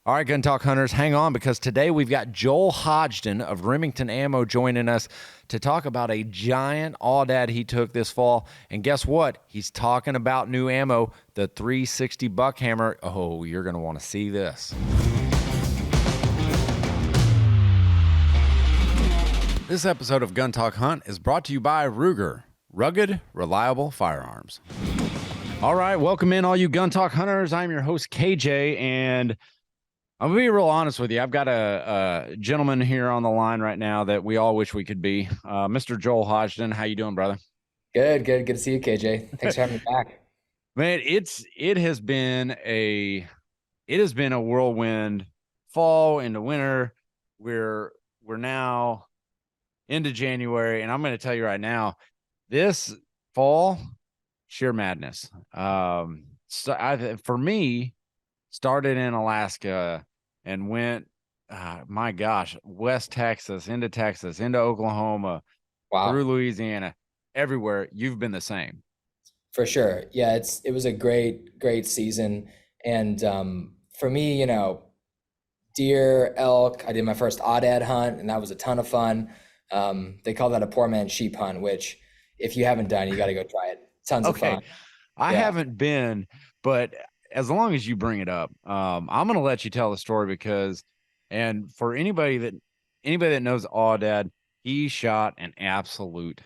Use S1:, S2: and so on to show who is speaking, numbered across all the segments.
S1: All right, Gun Talk Hunters, hang on because today we've got Joel Hodgdon of Remington Ammo joining us to talk about a giant aoudad he took this fall. And guess what? He's talking about new ammo, the 360 Buckhammer. Oh, you're going to want to see this. This episode of Gun Talk Hunt is brought to you by Ruger, rugged, reliable firearms. All right, welcome in all you Gun Talk Hunters. I'm your host, KJ, and I'm gonna be real honest with you. I've got a gentleman here on the line right now that we all wish we could be. Mr. Joel Hodgdon, how you doing, brother?
S2: Good to see you, KJ. Thanks for having me back.
S1: Man, it has been a whirlwind fall into winter. We're now into January, and I'm going to tell you right now, this fall, sheer madness. For me, started in Alaska and went, my gosh, West Texas, into Oklahoma,
S2: Wow.
S1: through Louisiana, everywhere. You've been the same.
S2: For sure. Yeah, it was a great season. And for me, deer, elk, I did my first aoudad hunt, and that was a ton of fun. They call that a poor man's sheep hunt, which if you haven't done, you got to go try it. Tons of fun.
S1: I haven't been, but as long as you bring it up, I'm going to let you tell the story because, and for anybody that knows aoudad, he shot an absolute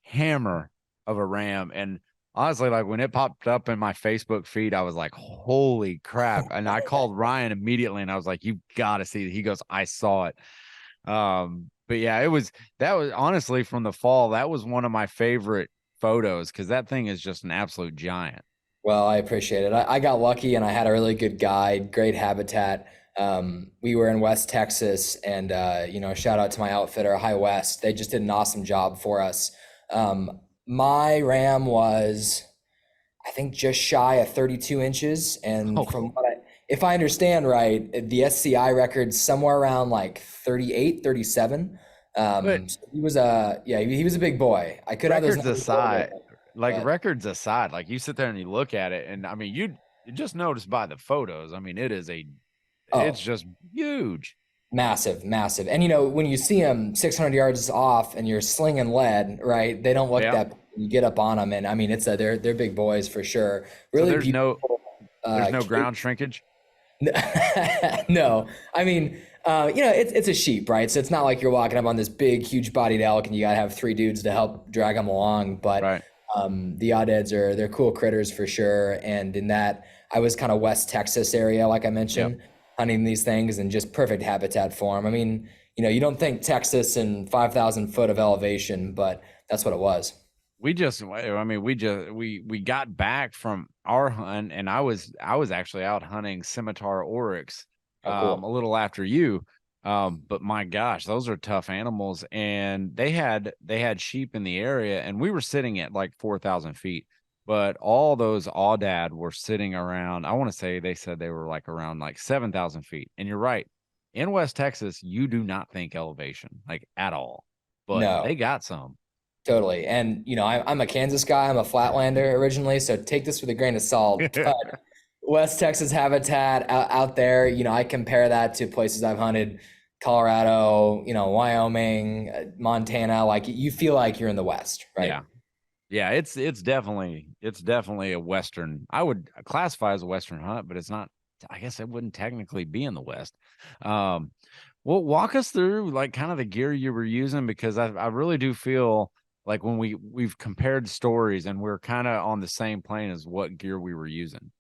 S1: hammer of a ram. And honestly, like when it popped up in my Facebook feed, I was like, holy crap. And I called Ryan immediately and I was like, you got to see it. He goes, I saw it. But yeah, that was honestly from the fall. That was one of my favorite photos because that thing is just an absolute giant.
S2: Well, I appreciate it. I got lucky and I had a really good guide, great habitat. We were in West Texas and, shout out to my outfitter, High West. They just did an awesome job for us. My ram was, I think, just shy of 32 inches. And if I understand right, the SCI record's somewhere around like 38, 37. So he was a big boy. I could have
S1: records aside. Records aside, like you sit there and you look at it, and I mean, you just notice by the photos. I mean, it's just huge,
S2: massive. And when you see them 600 yards off, and you're slinging lead, right? They don't look that. You get up on them, and I mean, they're big boys for sure. Really,
S1: so there's beautiful. There's no ground shrinkage.
S2: No, I mean, it's a sheep, right? So it's not like you're walking up on this big, huge-bodied elk, and you gotta have 3 dudes to help drag them along, but.
S1: Right.
S2: The aoudads they're cool critters for sure. And in that, I was kind of West Texas area, like I mentioned, hunting these things and just perfect habitat for them. I mean, you don't think Texas and 5,000 foot of elevation, but that's what it was.
S1: We got back from our hunt and I was actually out hunting scimitar oryx, a little after you. But my gosh, those are tough animals. And they had sheep in the area and we were sitting at like 4,000 feet, but all those aoudad were sitting around, I want to say they said they were like around like 7,000 feet. And you're right. In West Texas, you do not think elevation like at all, but they got some.
S2: Totally. And, I'm a Kansas guy. I'm a Flatlander originally. So take this with a grain of salt. But West Texas habitat out there, I compare that to places I've hunted, Colorado, Wyoming, Montana. Like you feel like you're in the West, right?
S1: Yeah. It's definitely a Western. I would classify as a Western hunt, but it's not. I guess it wouldn't technically be in the West. Well, walk us through like kind of the gear you were using because I really do feel like when we've compared stories and we're kind of on the same plane as what gear we were using.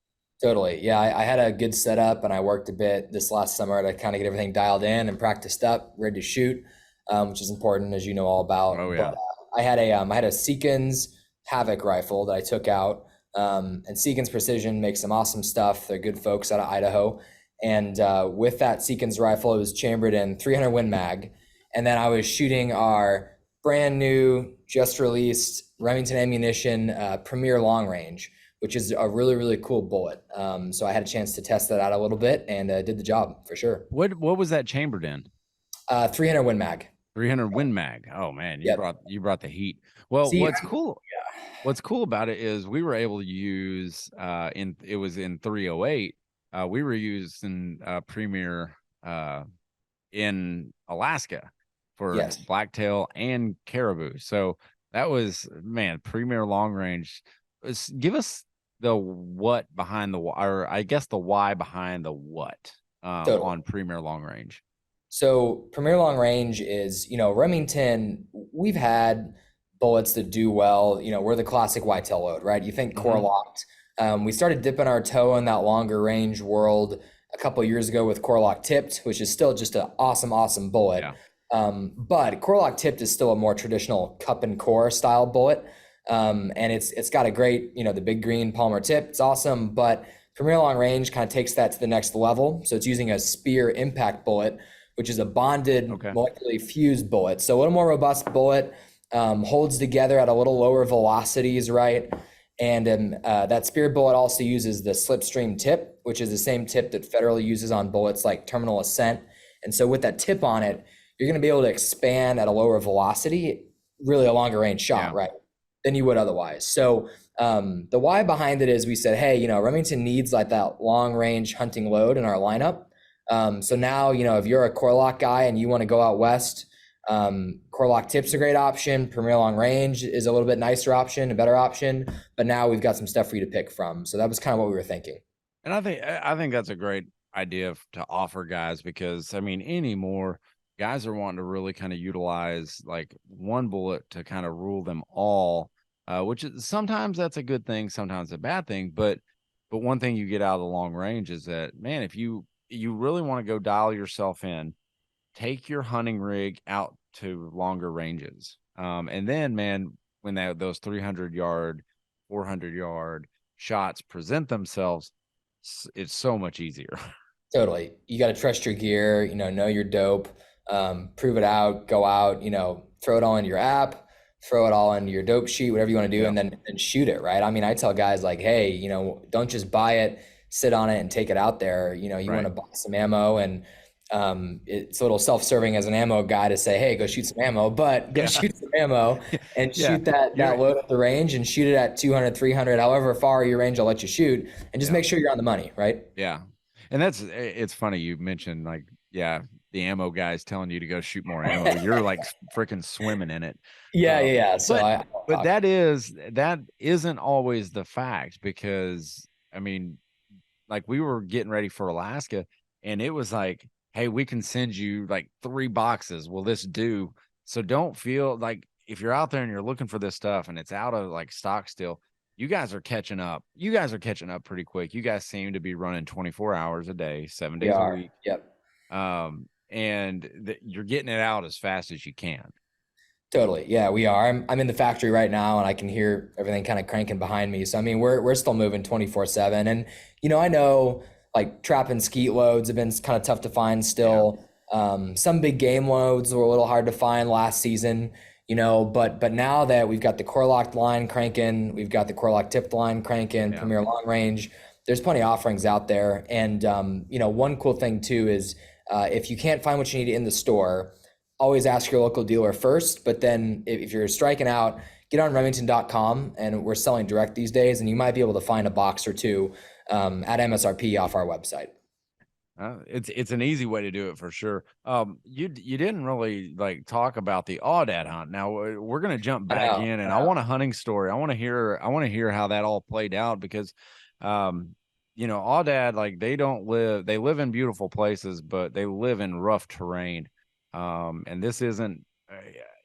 S2: Totally. Yeah, I had a good setup and I worked a bit this last summer to kind of get everything dialed in and practiced up, ready to shoot, which is important, as you know all about.
S1: Oh, yeah.
S2: But I had a Seekins Havoc rifle that I took out, and Seekins Precision makes some awesome stuff. They're good folks out of Idaho. And with that Seekins rifle, it was chambered in 300 Win Mag. And then I was shooting our brand new, just released Remington Ammunition Premier Long Range, which is a really, really cool bullet. So I had a chance to test that out a little bit and did the job for sure.
S1: What was that chambered in?
S2: 300 Win Mag.
S1: 300 Win Mag. Oh man, you brought the heat. Well, what's cool about it is we were able to use it was in 308 we were using Premier in Alaska for
S2: Yes.
S1: blacktail and caribou. So that was, man, Premier long range. Give us the what behind the, or I guess the why behind the what
S2: Totally.
S1: on Premier long range.
S2: So Premier Long Range is, Remington, we've had bullets that do well. We're the classic whitetail load, right? You think core
S1: Hmm.
S2: locked. We started dipping our toe in that longer range world a couple of years ago with core lock tipped, which is still just an awesome, awesome bullet.
S1: Yeah.
S2: But core lock tipped is still a more traditional cup and core style bullet. And it's got a great, the big green Palmer tip. It's awesome. But Premier Long Range kind of takes that to the next level. So it's using a spear impact bullet, which is a bonded
S1: Okay.
S2: molecularly fused bullet. So a little more robust bullet, holds together at a little lower velocities, right? And that spear bullet also uses the slipstream tip, which is the same tip that Federal uses on bullets like Terminal Ascent. And so with that tip on it, you're going to be able to expand at a lower velocity, really a longer range shot,
S1: Yeah.
S2: right? Than you would otherwise. So the why behind it is we said, hey, Remington needs like that long range hunting load in our lineup. So now, if you're a core lock guy and you want to go out west, core lock tip's a great option. Premier long range is a little bit nicer option, a better option. But now we've got some stuff for you to pick from. So that was kind of what we were thinking.
S1: And I think that's a great idea to offer guys, because I mean anymore guys are wanting to really kind of utilize like one bullet to kind of rule them all, which is sometimes that's a good thing, sometimes a bad thing. But one thing you get out of the long range is that, man, if you really want to go dial yourself in, take your hunting rig out to longer ranges, and then, man, when those 300-yard, 400-yard shots present themselves, it's so much easier.
S2: Totally. You got to trust your gear, know your dope, prove it out, go out, throw it all into your app, throw it all into your dope sheet, whatever you want to do,
S1: Yeah.
S2: and then shoot it, right? I mean, I tell guys like, hey, don't just buy it, sit on it and take it out there. You want
S1: Right.
S2: to buy some ammo, and it's a little self-serving as an ammo guy to say, hey, go shoot some ammo, but go
S1: Yeah.
S2: shoot some ammo and
S1: Yeah.
S2: shoot that
S1: You're
S2: load at the range and shoot it at 200, 300, however far your range will let you shoot, and just
S1: yeah.
S2: make sure you're on the money, right?
S1: Yeah. And it's funny you mentioned, like, yeah, the ammo guys telling you to go shoot more ammo. You're like freaking swimming in it.
S2: Yeah, yeah,
S1: Um,
S2: yeah. So
S1: but
S2: I
S1: but that isn't always the fact, because I mean, like, we were getting ready for Alaska, and it was like, hey, we can send you like 3 boxes. Will this do? So don't feel like, if you're out there and you're looking for this stuff and it's out of like stock still, you guys are catching up. You guys are catching up pretty quick. You guys seem to be running 24 hours a day, seven
S2: we
S1: days a
S2: are.
S1: week.
S2: Yep.
S1: And you're getting it out as fast as you can.
S2: Totally. Yeah, we are. I'm in the factory right now and I can hear everything kind of cranking behind me. So I mean, we're still moving 24/7. And I know like trap and skeet loads have been kind of tough to find
S1: Yeah.
S2: still. Some big game loads were a little hard to find last season, but now that we've got the core locked line cranking, we've got the core lock tipped line cranking,
S1: Yeah.
S2: Premier long range, there's plenty of offerings out there. And one cool thing too is if you can't find what you need in the store, always ask your local dealer first. But then if you're striking out, get on Remington.com, and we're selling direct these days, and you might be able to find a box or two at MSRP off our website.
S1: It's an easy way to do it for sure. You didn't really like talk about the aoudad hunt. Now we're gonna jump
S2: I
S1: back
S2: know.
S1: in, and I want a hunting story. I want to hear how that all played out, because, aoudad, like, they live in beautiful places, but they live in rough terrain. And this isn't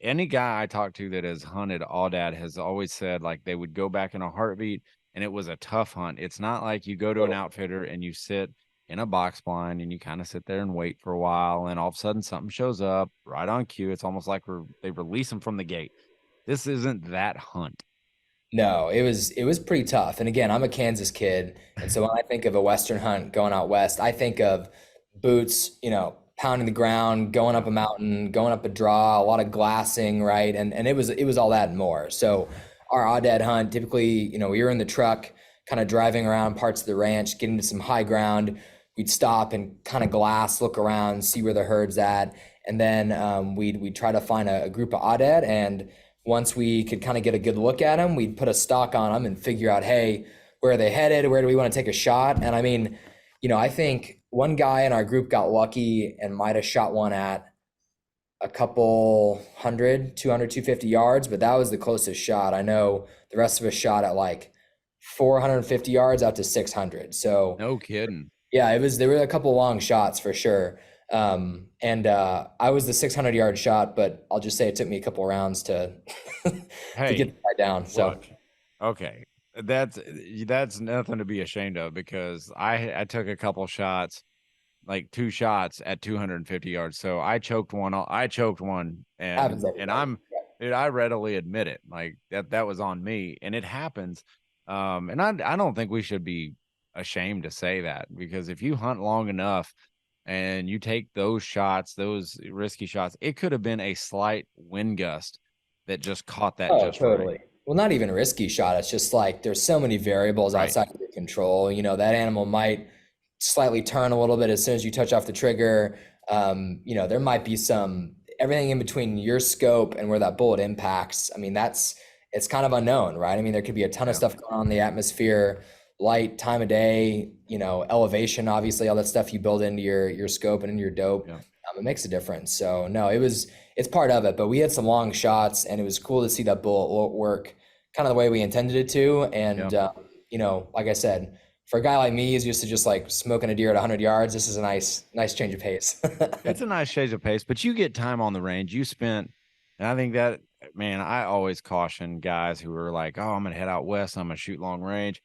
S1: any guy I talked to that has hunted aoudad has always said like they would go back in a heartbeat, and it was a tough hunt. It's not like you go to an outfitter and you sit in a box blind and you kind of sit there and wait for a while, and all of a sudden something shows up right on cue. It's almost like they release them from the gate. This isn't that hunt.
S2: No, it was pretty tough. And again, I'm a Kansas kid, and so when I think of a Western hunt going out west, I think of boots, pounding the ground, going up
S1: Yeah.
S2: a mountain, going up a draw, a lot of glassing, right? And it was all that and more. So our aoudad hunt, typically, we were in the truck, kind of driving around parts of the ranch, getting to some high ground. We'd stop and kind of glass, look around, see where the herd's at, and then we'd try to find a group of aoudad. And once we could kind of get a good look at them, we'd put a stock on them and figure out, hey, where are they headed? Where do we want to take a shot? And I mean, I think one guy in our group got lucky and might have shot one at a couple hundred, 200, 250 yards, but that was the closest shot. I know the rest of us shot at like 450 yards out to 600. So
S1: No kidding.
S2: yeah, there were a couple long shots for sure. And I was the 600-yard shot, but I'll just say it took me a couple rounds to to get
S1: Hey,
S2: the guy down. So
S1: look, okay, that's nothing to be ashamed of because I took a couple shots, like two shots at 250 yards. So I choked one,
S2: happens to
S1: and
S2: everybody.
S1: dude, I readily admit it. Like that was on me, and it happens. And I don't think we should be ashamed to say that because if you hunt long enough and you take those shots, those risky shots, it could have been a slight wind gust that just caught that
S2: Oh,
S1: just right.
S2: totally. Well, not even a risky shot. It's just like there's so many variables
S1: Right.
S2: outside of your control. That animal might slightly turn a little bit as soon as you touch off the trigger. There might be everything in between your scope and where that bullet impacts. I mean, it's kind of unknown, right? I mean, there could be a ton of
S1: Yeah.
S2: stuff going on in the atmosphere, light, time of day, elevation, obviously, all that stuff you build into your scope and into your dope.
S1: Yeah.
S2: It makes a difference. So no, it's part of it, but we had some long shots and it was cool to see that bullet work kind of the way we intended it to.
S1: Yeah.
S2: And, like I said, for a guy like me, he's used to just like smoking a deer at 100 yards. This is a nice change of pace.
S1: It's a nice change of pace, but you get time on the range. You spent, and I think that, man, I always caution guys who are like, oh, I'm going to head out west. I'm going to shoot long range.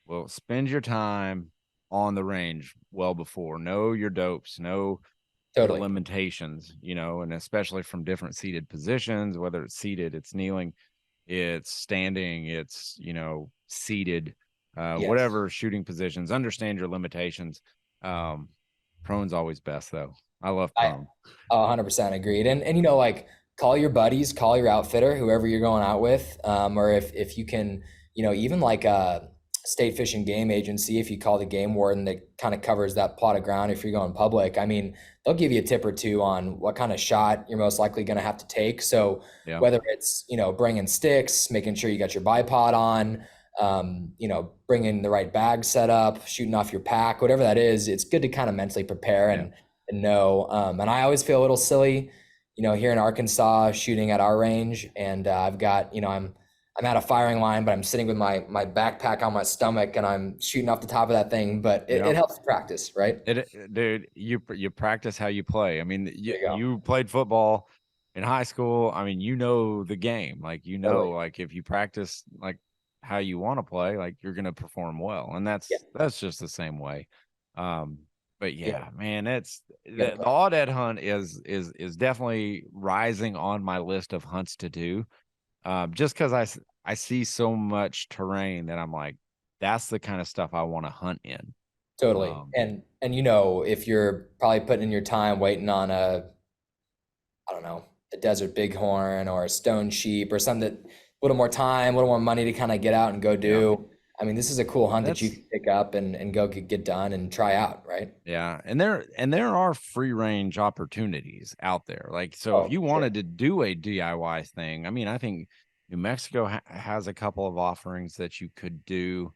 S1: Well, spend your time on the range well before. Know your dopes, know your
S2: Totally.
S1: limitations, and especially from different seated positions, whether it's seated, it's kneeling, it's standing, it's, seated,
S2: Yes.
S1: whatever shooting positions, understand your limitations. Um, Prone's always best though. I love
S2: I
S1: prone.
S2: 100% agreed. And like call your buddies, call your outfitter, whoever you're going out with, or if you can, even like a state fish and game agency, if you call the game warden that kind of covers that plot of ground, if you're going public, I mean, they'll give you a tip or two on what kind of shot you're most likely going to have to take. So
S1: Yeah.
S2: whether it's bringing sticks, making sure you got your bipod on, bringing the right bag set up, shooting off your pack, whatever that is, it's good to kind of mentally prepare
S1: Yeah.
S2: and know. And I always feel a little silly, here in Arkansas shooting at our range, and I've got, I'm at a firing line, but I'm sitting with my backpack on my stomach and I'm shooting off the top of that thing. But it
S1: Yeah.
S2: helps practice, right?
S1: Dude, you practice how you play. I mean,
S2: There you go.
S1: you played football in high school. I mean, the game. Like,
S2: Totally.
S1: like if you practice like how you want to play, like you're gonna perform well. And
S2: Yeah.
S1: that's just the same way. Um, but
S2: Yeah.
S1: yeah, man, it's
S2: You got to
S1: the
S2: practice.
S1: aoudad hunt is definitely rising on my list of hunts to do. Just because I see so much terrain that I'm like, that's the kind of stuff I want to hunt in.
S2: Totally.
S1: Um,
S2: And if you're probably putting in your time waiting on I don't know, a desert bighorn or a stone sheep or something that a little more time, a little more money to kind of get out and go
S1: yeah.
S2: do. I mean, this is a cool hunt that you
S1: That's
S2: can pick up and go get done and try out, right?
S1: Yeah, and there are free range opportunities out there. Like, so if
S2: Oh,
S1: you
S2: sure.
S1: wanted to do a DIY thing, I mean, I think New Mexico has a couple of offerings that you could do.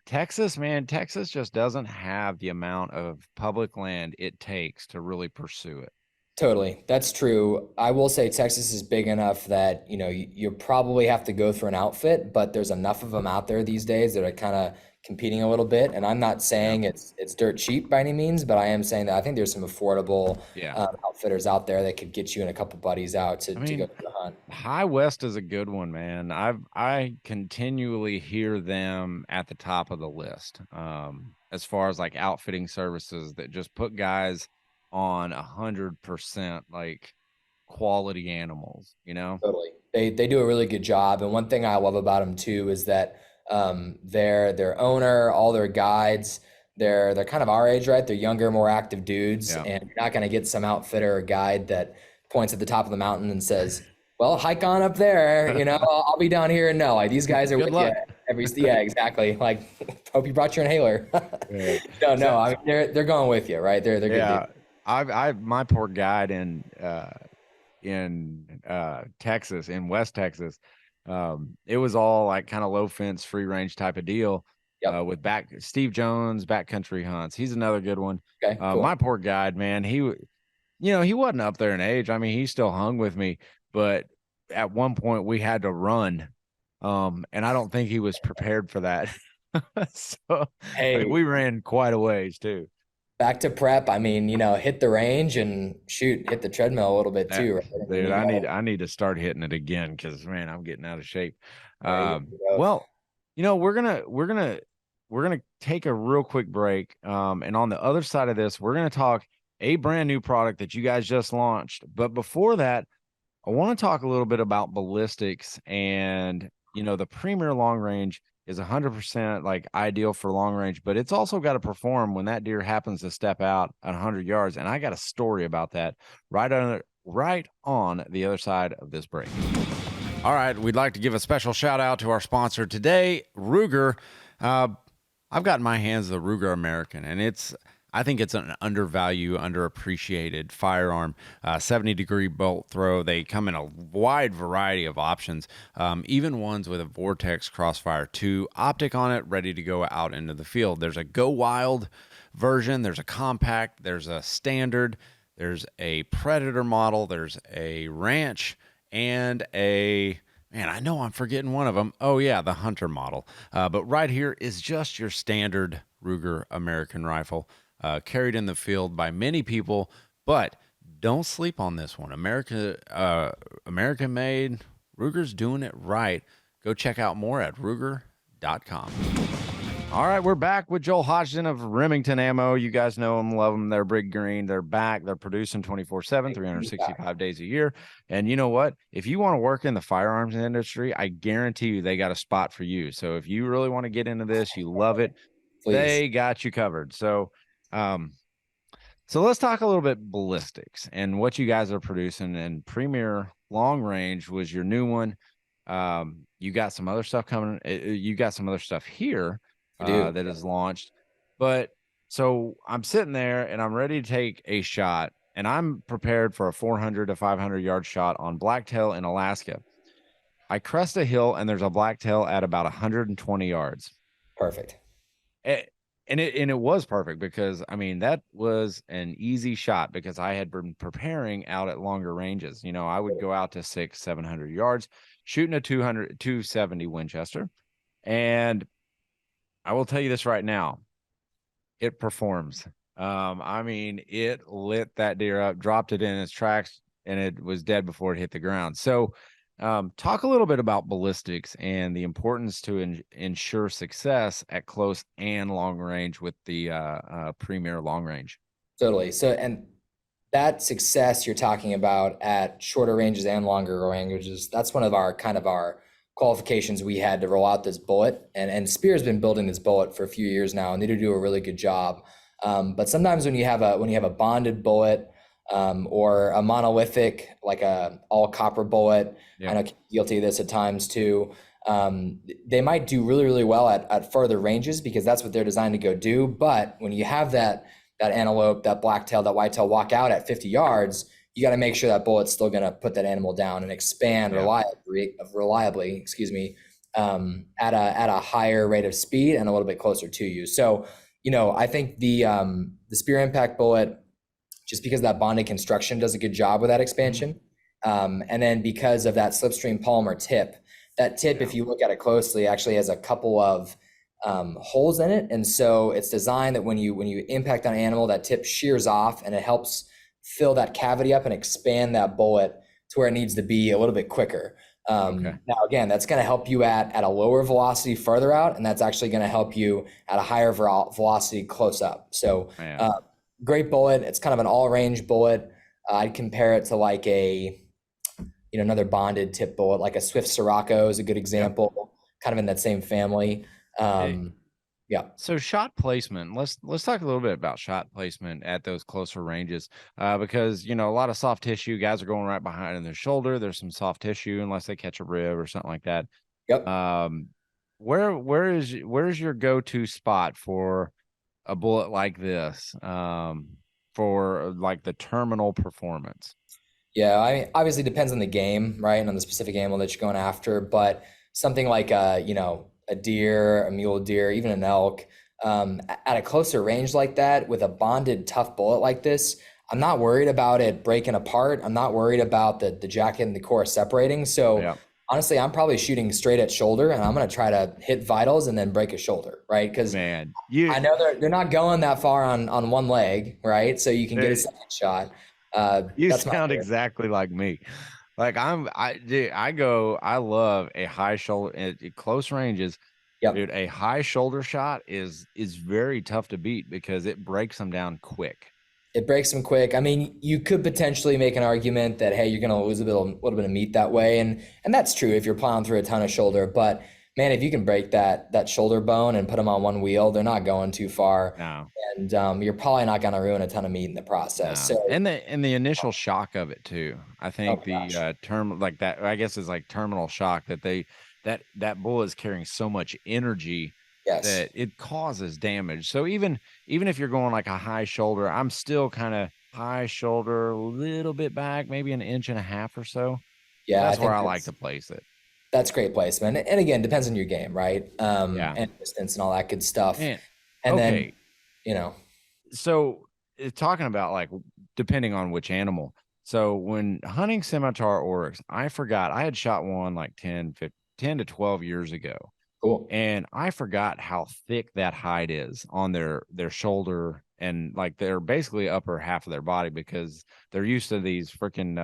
S1: Texas, man, Texas just doesn't have the amount of public land it takes to really pursue it.
S2: Totally. That's true. I will say Texas is big enough that, you probably have to go through an outfit, but there's enough of them out there these days that are kind of competing a little bit. And I'm not
S1: Yeah,
S2: saying it's dirt cheap by any means, but I am saying that I think there's some affordable
S1: yeah.
S2: outfitters out there that could get you and a couple buddies out
S1: I
S2: to go
S1: mean,
S2: to the hunt.
S1: High West is a good one, man. I continually hear them at the top of the list. As far as like outfitting services that just put guys on 100% like quality animals, you know?
S2: Totally. They do a really good job. And one thing I love about them too is that their owner, all their guides, they're kind of our age, right? They're younger, more active dudes,
S1: Yeah.
S2: and you're not going to get some outfitter or guide that points at the top of the mountain and says, "Well, hike on up there. I'll be down here." And no, like these guys are
S1: Good
S2: with you
S1: luck.
S2: yeah, exactly. Like, hope you brought your inhaler.
S1: Yeah.
S2: No,
S1: So,
S2: I mean they're going with you, right? They're good dudes.
S1: yeah, I've my poor guide in Texas, in West Texas. It was all like kind of low fence, free range type of deal.
S2: Yep.
S1: with back Steve Jones Backcountry Hunts. He's another good one.
S2: Okay,
S1: My
S2: cool.
S1: poor guide, man, he wasn't up there in age. I mean, he still hung with me, but at one point we had to run. And I don't think he was prepared for that. So like
S2: Hey,
S1: we ran quite a ways too.
S2: back to prep. I mean, hit the range and shoot, hit the treadmill a little bit
S1: That
S2: too, right? I mean,
S1: dude,
S2: you got
S1: I need to start hitting it again because man, I'm getting out of shape.
S2: there you go.
S1: Well, we're gonna take a real quick break. And on the other side of this, we're gonna talk a brand new product that you guys just launched. But before that, I want to talk a little bit about ballistics and the premier long range is 100% like ideal for long range, but it's also got to perform when that deer happens to step out at 100 yards. And I got a story about that right on the other side of this break. All right, we'd like to give a special shout out to our sponsor today, Ruger. Uh, I've got in my hands the Ruger American, and I think it's an undervalued, underappreciated firearm. 70-degree bolt throw. They come in a wide variety of options, even ones with a Vortex Crossfire 2 optic on it, ready to go out into the field. There's a Go Wild version. There's a compact. There's a standard. There's a Predator model. There's a Ranch and a man, I know I'm forgetting one of them. Oh, yeah, the Hunter model. But right here is just your standard Ruger American rifle, carried in the field by many people. But don't sleep on this one. American made. Ruger's doing it right. Go check out more at Ruger.com. All right, we're back with Joel Hodgdon of Remington Ammo. You guys know them, love them. They're big green. They're back. They're producing 24/7, 365 days a year. And you know what? If you want to work in the firearms industry, I guarantee you they got a spot for you. So if you really want to get into this, you love it,
S2: Please.
S1: they got you covered. Um, so let's talk a little bit ballistics and what you guys are producing. And Premier Long Range was your new one. You got some other stuff coming. You got some other stuff here
S2: I do.
S1: that is launched. But so I'm sitting there and I'm ready to take a shot, and I'm prepared for a 400 to 500-yard shot on blacktail in Alaska. I crest a hill and there's a blacktail at about 120 yards.
S2: Perfect.
S1: Eh, and it was perfect because I mean that was an easy shot because I had been preparing out at longer ranges. I would go out to 600-700 yards shooting a 270 Winchester. And I will tell you this right now, it performs. I mean, it lit that deer up, dropped it in its tracks, and it was dead before it hit the ground. So, talk a little bit about ballistics and the importance to ensure success at close and long range with the Premier Long Range.
S2: Totally. So, and that success you're talking about at shorter ranges and longer ranges, that's one of our qualifications we had to roll out this bullet. And Spear's been building this bullet for a few years now, and they do a really good job. But sometimes when you have a bonded bullet, or a monolithic, like a all copper bullet,
S1: Yeah.
S2: I know guilty of this at times too. They might do really, really well at further ranges because that's what they're designed to go do. But when you have that antelope, that blacktail, that whitetail walk out at 50 yards, you got to make sure that bullet's still going to put that animal down and expand reliably, excuse me, at a higher rate of speed and a little bit closer to you. So, I think the Spear Impact bullet, just because that bonded construction does a good job with that expansion. And then because of that slipstream polymer tip, if you look at it closely, actually has a couple of holes in it. And so it's designed that when you impact on an animal, that tip shears off and it helps fill that cavity up and expand that bullet to where it needs to be a little bit quicker. Now, again, that's going to help you at a lower velocity further out, and that's actually going to help you at a higher velocity close up. So great bullet. It's kind of an all-range bullet. I'd compare it to like another bonded tip bullet, like a Swift Sirocco is a good example, kind of in that same family. Yeah.
S1: So shot placement. Let's talk a little bit about shot placement at those closer ranges, because a lot of soft tissue guys are going right behind in their shoulder. There's some soft tissue unless they catch a rib or something like that.
S2: Yep.
S1: Where's your go-to spot for a bullet like this, for like the terminal performance?
S2: Yeah, I mean, obviously depends on the game, right, and on the specific animal that you're going after. But something like a deer, a mule deer, even an elk, at a closer range like that with a bonded tough bullet like this, I'm not worried about it breaking apart. I'm not worried about the jacket and the core separating. So
S1: Yeah,
S2: honestly, I'm probably shooting straight at shoulder, and I'm going to try to hit vitals and then break a shoulder, right? Because
S1: man,
S2: I know they're not going that far on one leg, right? So you can get a
S1: uh,
S2: second shot.
S1: you
S2: That's my
S1: sound
S2: favorite.
S1: exactly like me. Like dude, I love a high shoulder at close ranges. Dude,
S2: Yep.
S1: a high shoulder shot is very tough to beat because it breaks them down quick.
S2: It breaks them quick. I mean, you could potentially make an argument that, hey, you're going to lose little bit of meat that way, and that's true if you're plowing through a ton of shoulder. But man, if you can break that shoulder bone and put them on one wheel, they're not going too far,
S1: No,
S2: and you're probably not going to ruin a ton of meat in the process.
S1: no.
S2: So,
S1: And the initial shock of it too. I
S2: oh
S1: think
S2: my
S1: the
S2: gosh,
S1: term like that, I guess is like terminal shock that that bull is carrying so much energy
S2: yes,
S1: that it causes damage. So even if you're going like a high shoulder, I'm still kind of high shoulder, a little bit back, maybe an inch and a half or so.
S2: yeah, I
S1: That's where
S2: think
S1: I like to place it.
S2: that's great placement. And again, depends on your game, right?
S1: Yeah.
S2: And distance and all that good stuff.
S1: Man,
S2: And then,
S1: okay.
S2: you know,
S1: So talking about like depending on which animal. So when hunting scimitar oryx, I forgot I had shot one like 10 to 12 years ago.
S2: cool.
S1: And I forgot how thick that hide is on their shoulder and like their basically upper half of their body because they're used to these freaking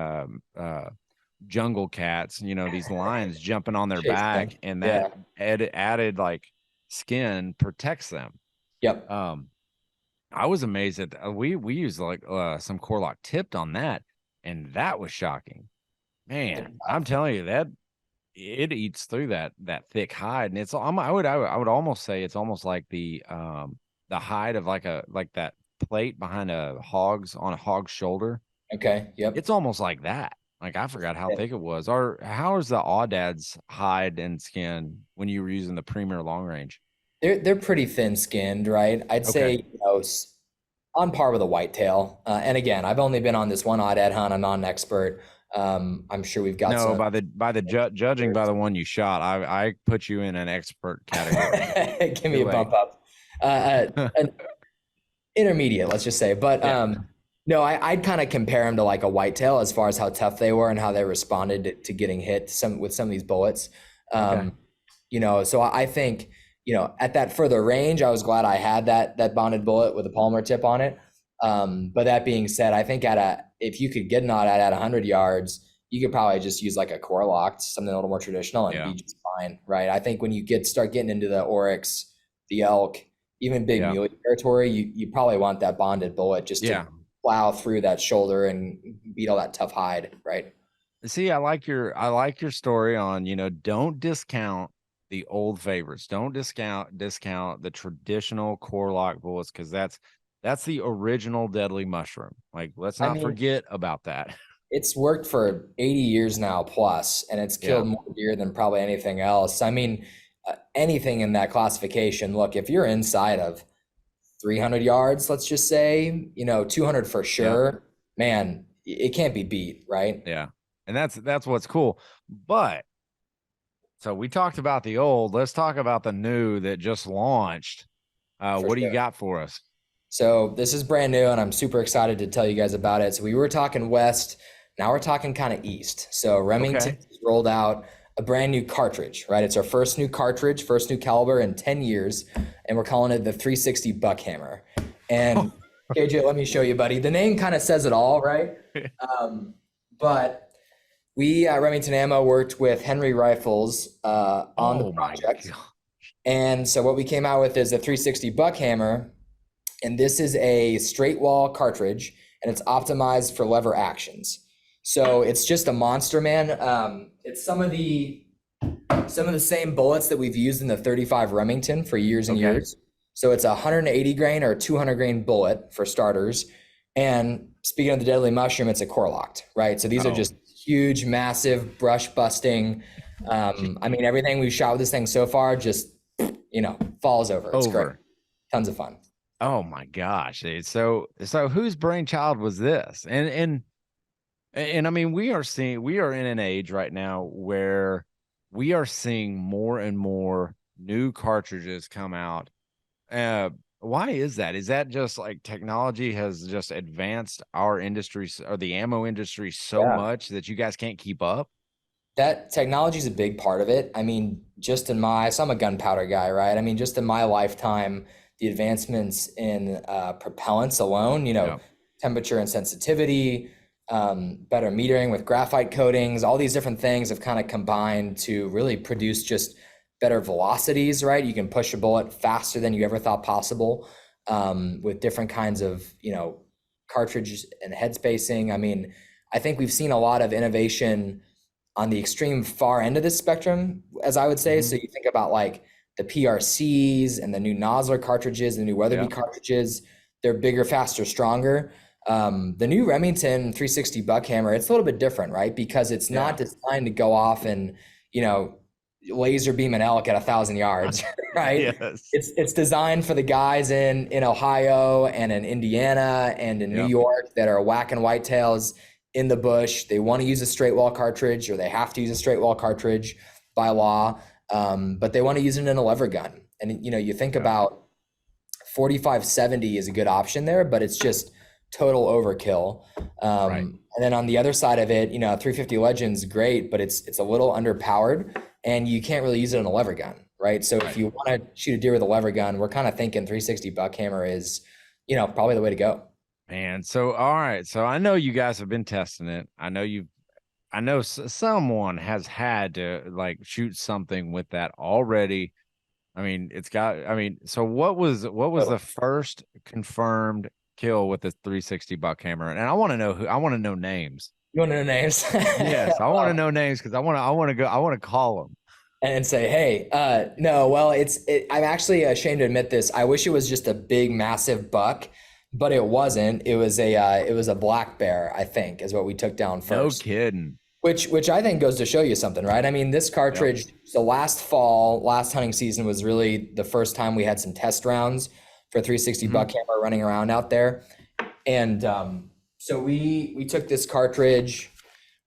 S1: jungle cats, these lions jumping on their
S2: Chase them.
S1: back, and that
S2: Yeah.
S1: added like skin protects them.
S2: Yep.
S1: Um, I was amazed that we used like some core lock tipped on that, and that was shocking. Man, I'm telling you that it eats through that thick hide, and I would almost say it's almost like the hide of like that plate behind on a hog's shoulder.
S2: Okay. Yep.
S1: It's almost like that. Like I forgot how thick it was. Or how is the aoudad's hide and skin when you were using the premier long range?
S2: They're pretty thin skinned, right? I'd
S1: Okay.
S2: say, on par with a whitetail. And again, I've only been on this one oddhead hunt. I'm not an expert. I'm sure we've got
S1: No,
S2: some.
S1: by the judging by the one you shot, I put you in an expert category.
S2: Give me
S1: Too
S2: a bump
S1: late.
S2: up. An intermediate, let's just say. But
S1: Yeah.
S2: no, I'd kind of compare them to like a whitetail as far as how tough they were and how they responded to getting hit with some of these bullets.
S1: Okay.
S2: Um, so I think, at that further range, I was glad I had that bonded bullet with a polymer tip on it. But that being said, I think if you could get an odd at 100 yards, you could probably just use like a core locked, something a little more traditional, and
S1: Yeah.
S2: be just fine, right? I think when you start getting into the oryx, the elk, even big
S1: Yeah.
S2: muley territory, you probably want that bonded bullet just to
S1: Yeah.
S2: plow through that shoulder and beat all that tough hide, right?
S1: See, I like your story on, don't discount the old favorites. Don't discount the traditional core lock bullets because that's the original deadly mushroom. Like, let's
S2: I
S1: not
S2: mean,
S1: forget about that.
S2: it's worked for 80 years now plus, and it's
S1: Yeah.
S2: killed more deer than probably anything else. I mean, anything in that classification, look, if you're inside of 300 yards, let's just say, 200 for
S1: Yeah.
S2: sure, man, it can't be beat, right?
S1: Yeah. And that's what's cool. But so we talked about the old. Let's talk about the new that just launched.
S2: For
S1: What do you
S2: sure.
S1: got for us?
S2: So this is brand new, and I'm super excited to tell you guys about it. So we were talking west, now we're talking kind of east. So Remington
S1: Okay.
S2: rolled out a brand new cartridge, right? It's our first new cartridge, first new caliber in 10 years, and we're calling it the 360 Buckhammer. And KJ, let me show you, buddy. The name kind of says it all, right? But we at Remington Ammo worked with Henry Rifles on the
S1: Oh my
S2: project.
S1: god.
S2: And so what we came out with is the 360 Buckhammer, and this is a straight wall cartridge, and it's optimized for lever actions. So it's just a monster, man. It's some of the same bullets that we've used in the 35 Remington for years and
S1: Okay.
S2: years. So it's a 180 grain or 200 grain bullet for starters. And speaking of the deadly mushroom, it's a core locked, right? So these are
S1: Oh,
S2: just huge, massive brush busting. I mean, everything we've shot with this thing so far just, falls over. It's great.
S1: over.
S2: Tons of fun.
S1: Oh my gosh. So whose brainchild was this? And I mean, we are in an age right now where we are seeing more and more new cartridges come out. Uh, why is that? Is that just like technology has just advanced our industry or the ammo industry so
S2: Yeah.
S1: much that you guys can't keep up?
S2: That technology is a big part of it. I mean, just in my, so I'm a gunpowder guy, right? I mean, just in my lifetime, the advancements in propellants alone,
S1: Yeah.
S2: temperature and sensitivity, better metering with graphite coatings, all these different things have kind of combined to really produce just better velocities, right? You can push a bullet faster than you ever thought possible, with different kinds of, cartridge and head spacing. I mean, I think we've seen a lot of innovation on the extreme far end of this spectrum, as I would say. So
S1: Hmm.
S2: you think about like the PRCs and the new Nosler cartridges, the new Weatherby
S1: Yeah.
S2: cartridges. They're bigger, faster, stronger. The new Remington 360 Buckhammer, it's a little bit different, right? Because it's not
S1: Yeah.
S2: designed to go off and, you know, laser beam an elk at 1,000 yards, right?
S1: Yes.
S2: It's designed for the guys in Ohio and in Indiana and in New
S1: Yep.
S2: York that are whacking whitetails in the bush. They want to use a straight wall cartridge, or they have to use a straight wall cartridge by law, but they want to use it in a lever gun. And you think
S1: Yeah.
S2: about 4570 is a good option there, but it's just total overkill.
S1: Right.
S2: And then on the other side of it, 350 Legends great, but it's a little underpowered, and you can't really use it in a lever gun, right? So if
S1: Right.
S2: you want to shoot a deer with a lever gun, we're kind of thinking 360 Buckhammer is, probably the way to go.
S1: Man. So, all right. So I know you guys have been testing it. I know someone has had to like shoot something with that already. I mean, so what was
S2: Totally.
S1: the first confirmed kill with the 360 buck hammer? And I want to know names.
S2: You want to know names?
S1: Yes, I want to know names because I want to call them.
S2: And say, hey, no, well, I'm actually ashamed to admit this. I wish it was just a big, massive buck, but it wasn't. It was a black bear, I think, is what we took down
S1: No
S2: first.
S1: kidding.
S2: Which I think goes to show you something, right? I mean, this
S1: Yep.
S2: cartridge, so last fall, last hunting season was really the first time we had some test rounds for 360
S1: Hmm.
S2: Buckhammer running around out there. And so we took this cartridge.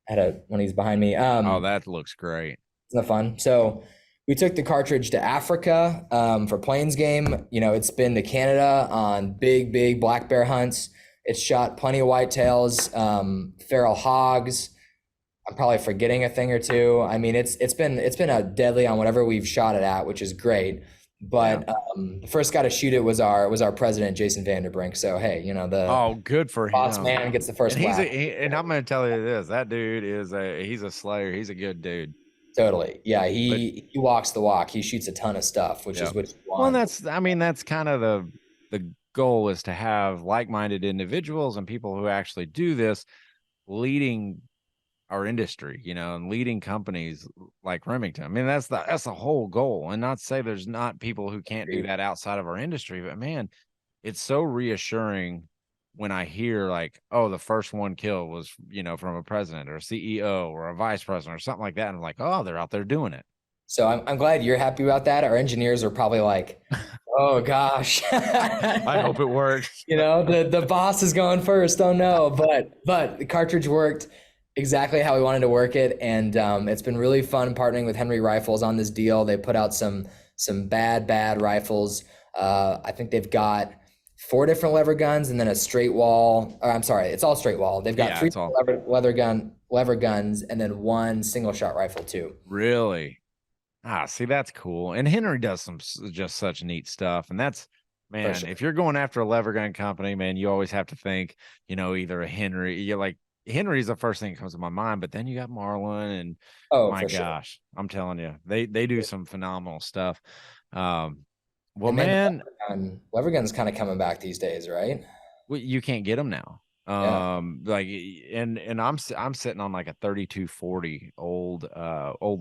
S2: I had one of these behind me.
S1: Oh, that looks great.
S2: Isn't that fun? So we took the cartridge to Africa for plains game. It's been to Canada on big, big black bear hunts. It's shot plenty of whitetails, feral hogs. I'm probably forgetting a thing or two. I mean, it's been a deadly on whatever we've shot it at, which is great.
S1: Yeah.
S2: But the first guy to shoot it was our president, Jason Vanderbrink. So hey, the
S1: Oh, good for
S2: boss
S1: him.
S2: man gets the
S1: And
S2: first whack.
S1: and I'm going to tell you this, that dude he's a slayer. He's a good dude.
S2: Totally. Yeah,
S1: But
S2: he walks the walk. He shoots a ton of stuff, which
S1: yeah.
S2: is what you
S1: Well,
S2: want.
S1: I mean, that's kind of the goal is to have like-minded individuals and people who actually do this leading our industry, and leading companies like Remington. I mean, that's the whole goal. And not to say there's not people who can't do that outside of our industry, but man, it's so reassuring when I hear like, oh, the first one killed was, from a president or a CEO or a vice president or something like that. And I'm like, oh, they're out there doing it.
S2: So I'm glad you're happy about that. Our engineers are probably like, oh gosh.
S1: I hope it works.
S2: The boss is going first. Oh no. But the cartridge worked exactly how we wanted to work it. And it's been really fun partnering with Henry Rifles on this deal. They put out some bad rifles. I think they've got 4 different lever guns and then a straight wall. Or, I'm sorry, it's all straight wall. They've got
S1: Yeah,
S2: three
S1: it's all
S2: lever guns and then one single shot rifle too.
S1: really. Ah, see, that's cool. And Henry does just such neat stuff. And that's,
S2: For
S1: man,
S2: sure.
S1: if you're going after a lever gun company, man, you always have to think, either a Henry, you're like, Henry's the first thing that comes to my mind, but then you got Marlin and
S2: Oh,
S1: my
S2: for sure.
S1: gosh, I'm telling you, they do some phenomenal stuff. Um, well,
S2: And man, the
S1: man,
S2: lever gun's kind of coming back these days, right?
S1: you can't get them now.
S2: Yeah.
S1: Like, and I'm sitting on like a 3240 old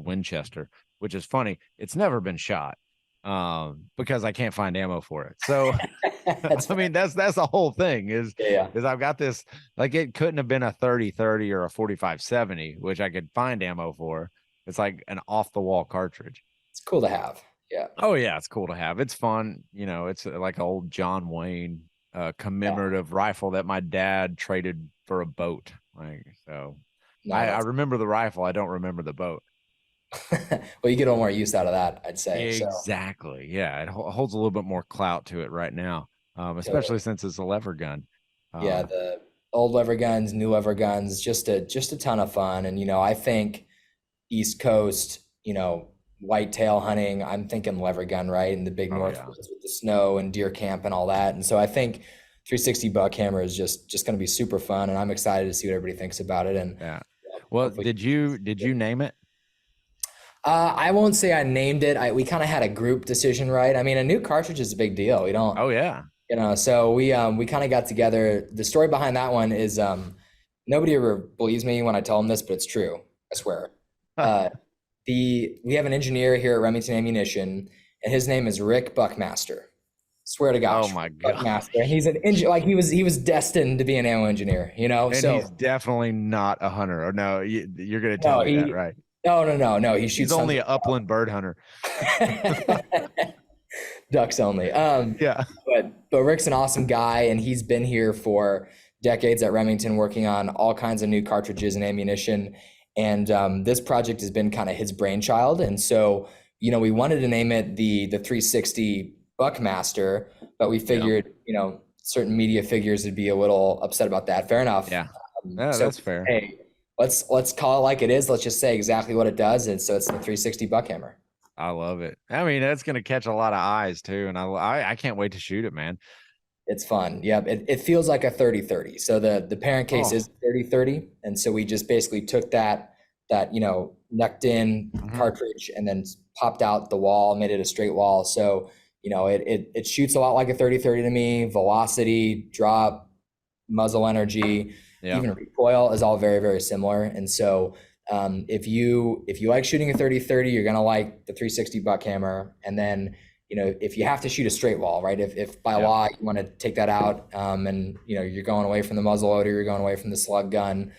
S1: Winchester, which is funny. It's never been shot, because I can't find ammo for it. So,
S2: That's
S1: I
S2: fair.
S1: mean, that's the whole thing
S2: Yeah, yeah.
S1: is I've got this, like, it couldn't have been a 3030 or a 4570, which I could find ammo for. It's like an off the wall cartridge.
S2: It's cool to have. Yeah.
S1: Oh yeah, it's cool to have. It's fun. It's like an old John Wayne
S2: Yeah.
S1: commemorative rifle that my dad traded for a boat. Like, so
S2: No,
S1: I
S2: that's
S1: remember the rifle. I don't remember the boat.
S2: Well, you get a little more use out of that, I'd say. So
S1: Exactly. Yeah, it holds a little bit more clout to it right now, especially
S2: totally.
S1: since it's a lever gun.
S2: Yeah,
S1: Um,
S2: the old lever guns, new lever guns, just a ton of fun. And I think East Coast, whitetail hunting, I'm thinking lever gun, right? In the big
S1: oh yeah,
S2: Northwoods with the snow and deer camp and all that. And so I think 360 Buckhammer is just going to be super fun, and I'm excited to see what everybody thinks about it. And
S1: yeah. Well,
S2: hopefully,
S1: did you name it?
S2: I won't say I named it. We kind of had a group decision, right? I mean, a new cartridge is a big deal. We don't,
S1: Oh yeah.
S2: so we kind of got together. The story behind that one is nobody ever believes me when I tell them this, but it's true. I swear. Uh, we have an engineer here at Remington Ammunition, and his name is Rick Buckmaster. Swear to
S1: Oh
S2: gosh,
S1: my
S2: Buckmaster. And
S1: gosh.
S2: he's an engineer. Like he was destined to be an ammo engineer.
S1: And
S2: So
S1: he's definitely not a hunter. Or no, you're going to tell
S2: no,
S1: me that, right?
S2: no. He
S1: He's
S2: shoots tons
S1: only
S2: of
S1: an upland bird hunter.
S2: ducks only.
S1: Yeah.
S2: But Rick's an awesome guy, and he's been here for decades at Remington, working on all kinds of new cartridges and ammunition. And this project has been kind of his brainchild. And so, we wanted to name it the 360 Buckmaster, but we
S1: Yeah.
S2: figured, certain media figures would be a little upset about that. Fair enough.
S1: Yeah. Yeah,
S2: So
S1: that's fair.
S2: hey, let's call it like it is. Let's just say exactly what it does. And so it's the 360 Buckhammer.
S1: I love it. I mean, that's going to catch a lot of eyes too. And I can't wait to shoot it, man.
S2: It's fun. Yep. It feels like a 30-30. So the parent case
S1: Oh,
S2: is 30-30. And so we just basically took that, necked in
S1: mhm.
S2: cartridge and then popped out the wall, made it a straight wall. So, it shoots a lot like a 30-30 to me. Velocity, drop, muzzle energy,
S1: Yeah.
S2: even recoil is all very, very similar. And so if you like shooting a 30-30, you're gonna like the 360 Buckhammer. And then if you have to shoot a straight wall, right? If by
S1: Yeah.
S2: law you want to take that out, and you're going away from the muzzle loader, you're going away from the slug gun,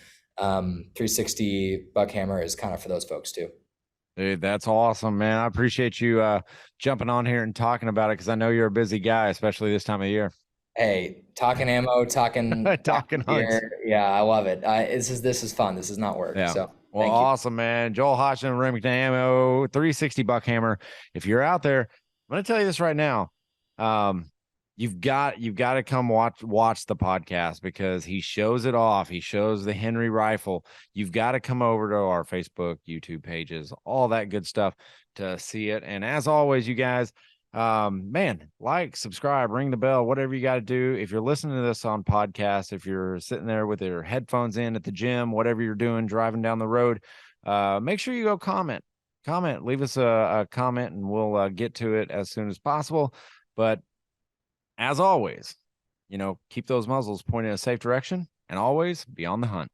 S2: 360 Buckhammer is kind of for those folks too.
S1: Dude, that's awesome, man. I appreciate you jumping on here and talking about it because I know you're a busy guy, especially this time of year.
S2: Hey, talking ammo, talking
S1: Talking hunts.
S2: gear, yeah, I love it. This is fun. This is not work.
S1: Yeah.
S2: So
S1: Well,
S2: thank you.
S1: awesome, man. Joel Hodgdon, Remington Ammo, 360 Buckhammer. If you're out there, I'm gonna tell you this right now. Um, you've got to come watch the podcast because he shows it off. He shows the Henry rifle. You've got to come over to our Facebook, YouTube pages, all that good stuff to see it. And as always, you guys, man, like, subscribe, ring the bell, whatever you got to do. If you're listening to this on podcast, if you're sitting there with your headphones in at the gym, whatever you're doing, driving down the road, make sure you go comment, leave us a comment, and we'll get to it as soon as possible. But as always, keep those muzzles pointed in a safe direction and always be on the hunt.